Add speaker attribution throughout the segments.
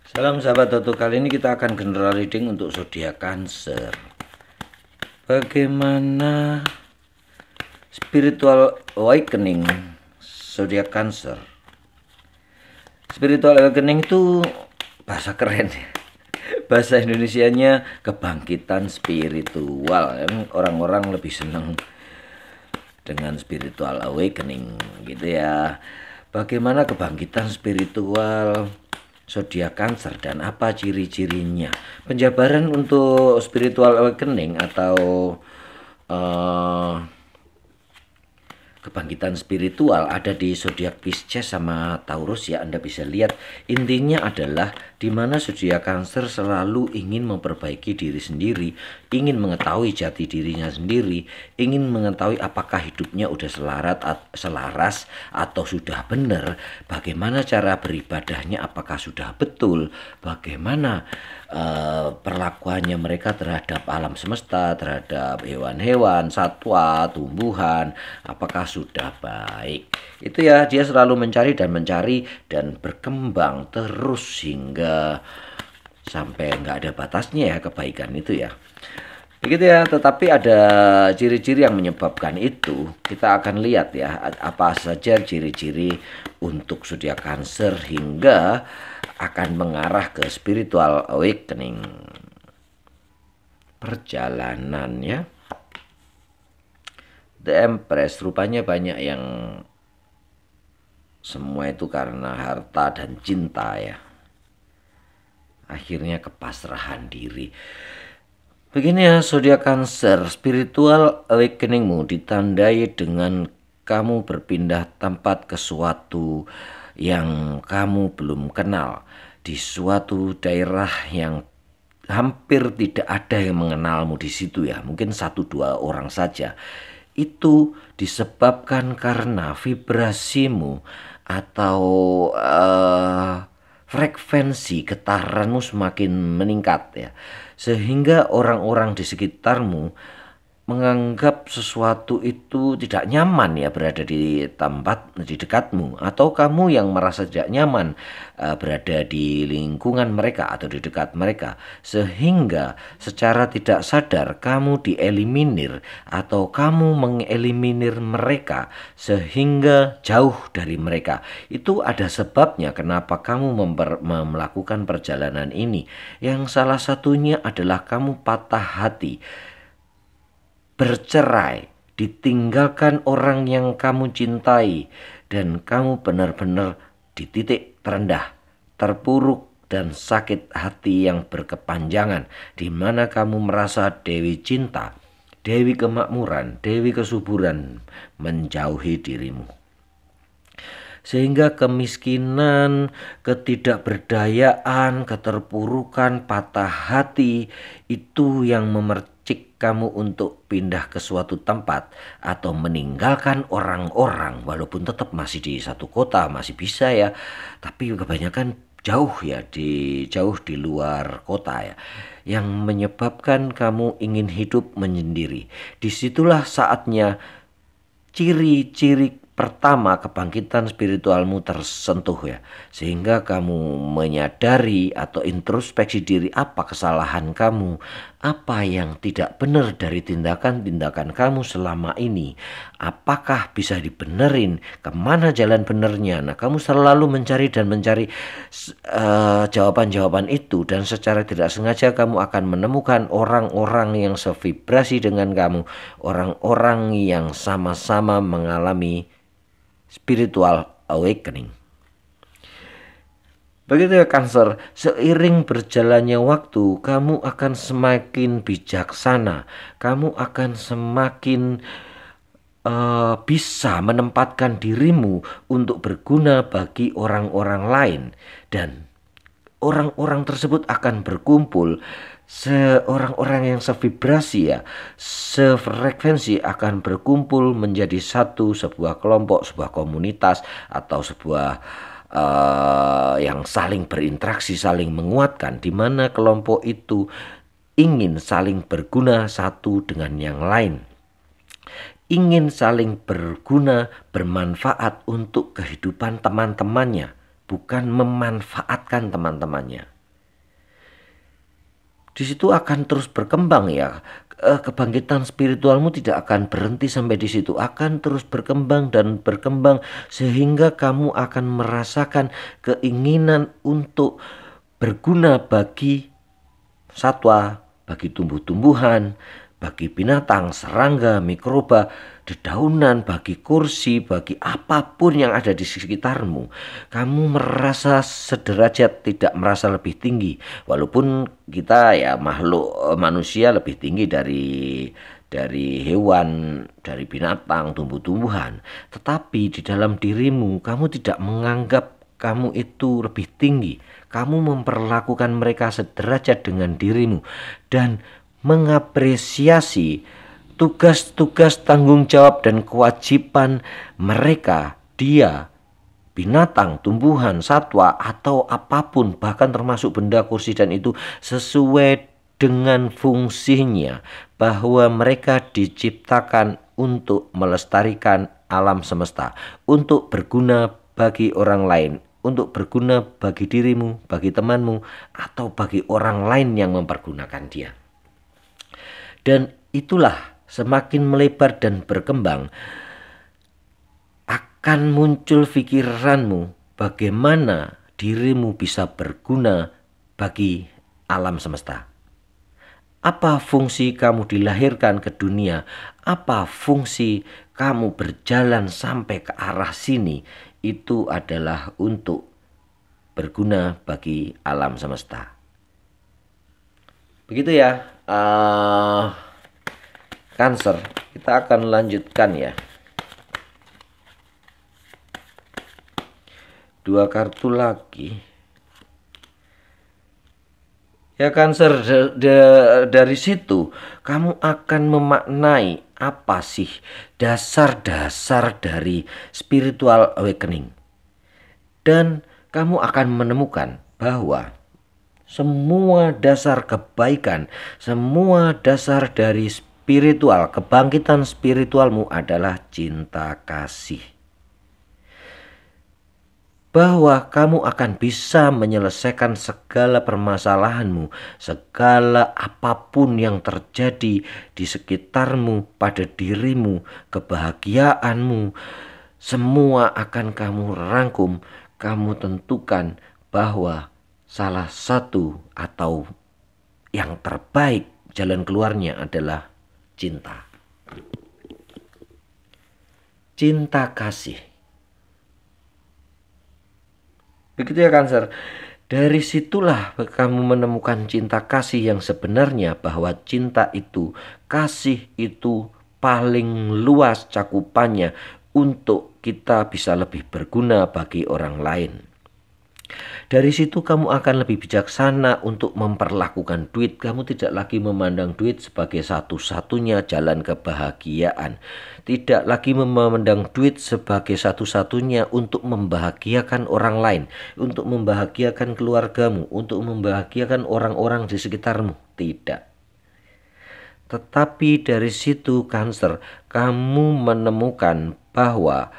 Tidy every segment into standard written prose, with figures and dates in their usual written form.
Speaker 1: Salam sahabat Toto, kali ini kita akan general reading untuk zodiak Cancer. Bagaimana spiritual awakening zodiak Cancer? Spiritual awakening itu bahasa keren ya. Bahasa Indonesianya kebangkitan spiritual. Orang-orang lebih senang dengan spiritual awakening gitu ya. Bagaimana kebangkitan spiritual zodiak Cancer dan apa ciri-cirinya? Penjabaran untuk spiritual awakening atau kebangkitan spiritual ada di zodiak Pisces sama Taurus ya. Anda bisa lihat intinya adalah di mana zodiak Cancer selalu ingin memperbaiki diri sendiri, ingin mengetahui jati dirinya sendiri, ingin mengetahui apakah hidupnya udah selaras atau sudah benar, bagaimana cara beribadahnya, apakah sudah betul, bagaimana perlakuannya mereka terhadap alam semesta, terhadap hewan-hewan, satwa, tumbuhan, apakah sudah baik. Itu ya, dia selalu mencari dan berkembang terus hingga sampai nggak ada batasnya ya kebaikan itu ya. Begitu ya, tetapi ada ciri-ciri yang menyebabkan itu. Kita akan lihat ya apa saja ciri-ciri untuk zodiak Cancer hingga akan mengarah ke spiritual awakening. Perjalanannya The Empress, rupanya banyak yang semua itu karena harta dan cinta ya. Akhirnya kepasrahan diri. Begini ya zodiak Cancer, spiritual awakeningmu ditandai dengan kamu berpindah tempat ke suatu yang kamu belum kenal, di suatu daerah yang hampir tidak ada yang mengenalmu di situ ya, mungkin 1-2 orang saja. Itu disebabkan karena vibrasimu atau frekuensi getaranmu semakin meningkat ya, sehingga orang-orang di sekitarmu menganggap sesuatu itu tidak nyaman ya berada di tempat di dekatmu, atau kamu yang merasa tidak nyaman berada di lingkungan mereka atau di dekat mereka, sehingga secara tidak sadar kamu dieliminir atau kamu mengeliminir mereka sehingga jauh dari mereka. Itu ada sebabnya kenapa kamu melakukan perjalanan ini, yang salah satunya adalah kamu patah hati, bercerai, ditinggalkan orang yang kamu cintai, dan kamu benar-benar di titik terendah, terpuruk dan sakit hati yang berkepanjangan, di mana kamu merasa Dewi Cinta, Dewi Kemakmuran, Dewi Kesuburan menjauhi dirimu. Sehingga kemiskinan, ketidakberdayaan, keterpurukan, patah hati itu yang memercik kamu untuk pindah ke suatu tempat atau meninggalkan orang-orang, walaupun tetap masih di satu kota masih bisa ya, tapi kebanyakan jauh ya, jauh di luar kota ya, yang menyebabkan kamu ingin hidup menyendiri. Disitulah saatnya ciri-ciri pertama kebangkitan spiritualmu tersentuh ya, sehingga kamu menyadari atau introspeksi diri, apa kesalahan kamu, apa yang tidak benar dari tindakan-tindakan kamu selama ini, apakah bisa dibenerin, kemana jalan benernya. Nah, kamu selalu mencari jawaban-jawaban itu, dan secara tidak sengaja kamu akan menemukan orang-orang yang sevibrasi dengan kamu, orang-orang yang sama-sama mengalami spiritual awakening. Begitu ya Cancer, seiring berjalannya waktu kamu akan semakin bijaksana, kamu akan semakin bisa menempatkan dirimu untuk berguna bagi orang-orang lain, dan orang-orang tersebut akan berkumpul. Orang-orang yang sevibrasi ya, sefrekuensi akan berkumpul menjadi satu, sebuah kelompok, sebuah komunitas, atau sebuah yang saling berinteraksi, saling menguatkan, di mana kelompok itu ingin saling berguna satu dengan yang lain, ingin saling berguna, bermanfaat untuk kehidupan teman-temannya, bukan memanfaatkan teman-temannya. di situ akan terus berkembang ya. Kebangkitan spiritualmu tidak akan berhenti sampai di situ, akan terus berkembang dan berkembang sehingga kamu akan merasakan keinginan untuk berguna bagi satwa, bagi tumbuh-tumbuhan, bagi binatang, serangga, mikroba, dedaunan, bagi kursi, bagi apapun yang ada di sekitarmu. Kamu merasa sederajat, tidak merasa lebih tinggi. Walaupun kita ya makhluk manusia lebih tinggi dari hewan, dari binatang, tumbuh-tumbuhan. Tetapi di dalam dirimu kamu tidak menganggap kamu itu lebih tinggi. Kamu memperlakukan mereka sederajat dengan dirimu dan mengapresiasi tugas-tugas, tanggung jawab dan kewajiban mereka, dia, binatang, tumbuhan, satwa atau apapun, bahkan termasuk benda, kursi dan itu sesuai dengan fungsinya, bahwa mereka diciptakan untuk melestarikan alam semesta, untuk berguna bagi orang lain, untuk berguna bagi dirimu, bagi temanmu, atau bagi orang lain yang mempergunakan dia. Dan itulah semakin melebar dan berkembang akan muncul pikiranmu bagaimana dirimu bisa berguna bagi alam semesta. Apa fungsi kamu dilahirkan ke dunia? Apa fungsi kamu berjalan sampai ke arah sini? Itu adalah untuk berguna bagi alam semesta. Begitu ya, Cancer. Kita akan lanjutkan ya. 2 kartu lagi. Ya Cancer, dari situ kamu akan memaknai apa sih dasar-dasar dari spiritual awakening. Dan kamu akan menemukan bahwa semua dasar kebaikan, semua dasar dari spiritual, kebangkitan spiritualmu adalah cinta kasih. Bahwa kamu akan bisa menyelesaikan segala permasalahanmu, segala apapun yang terjadi di sekitarmu, pada dirimu, kebahagiaanmu, semua akan kamu rangkum, kamu tentukan bahwa salah satu atau yang terbaik jalan keluarnya adalah cinta. Cinta kasih. Begitu ya Cancer. Dari situlah kamu menemukan cinta kasih yang sebenarnya, bahwa cinta itu, kasih itu paling luas cakupannya untuk kita bisa lebih berguna bagi orang lain. Dari situ kamu akan lebih bijaksana untuk memperlakukan duit. Kamu tidak lagi memandang duit sebagai satu-satunya jalan kebahagiaan. Tidak lagi memandang duit sebagai satu-satunya untuk membahagiakan orang lain, untuk membahagiakan keluargamu, untuk membahagiakan orang-orang di sekitarmu. Tidak. Tetapi dari situ Cancer, kamu menemukan bahwa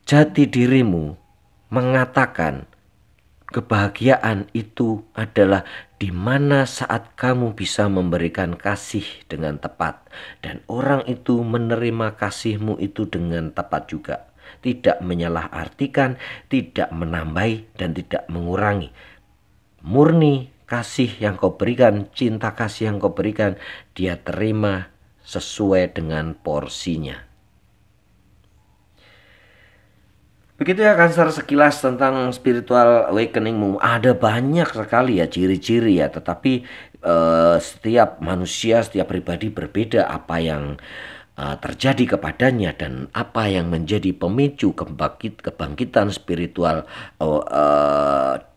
Speaker 1: jati dirimu mengatakan kebahagiaan itu adalah di mana saat kamu bisa memberikan kasih dengan tepat dan orang itu menerima kasihmu itu dengan tepat juga, tidak menyalahartikan, tidak menambahi dan tidak mengurangi. Murni kasih yang kau berikan, cinta kasih yang kau berikan, dia terima sesuai dengan porsinya. Begitu ya Cancer, sekilas tentang spiritual awakeningmu. Ada banyak sekali ya ciri-ciri ya, tetapi setiap manusia, setiap pribadi berbeda apa yang terjadi kepadanya dan apa yang menjadi pemicu kebangkitan spiritual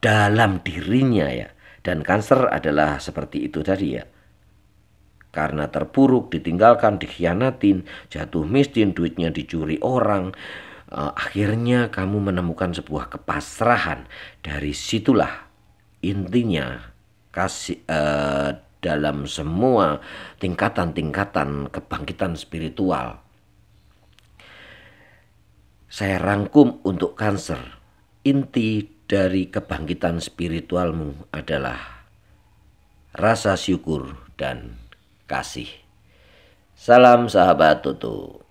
Speaker 1: dalam dirinya ya. Dan Cancer adalah seperti itu tadi ya. Karena terpuruk, ditinggalkan, dikhianatin, jatuh miskin, duitnya dicuri orang, akhirnya kamu menemukan sebuah kepasrahan. Dari situlah intinya kasih dalam semua tingkatan-tingkatan kebangkitan spiritual. Saya rangkum untuk Cancer, inti dari kebangkitan spiritualmu adalah rasa syukur dan kasih. Salam sahabat Tutu.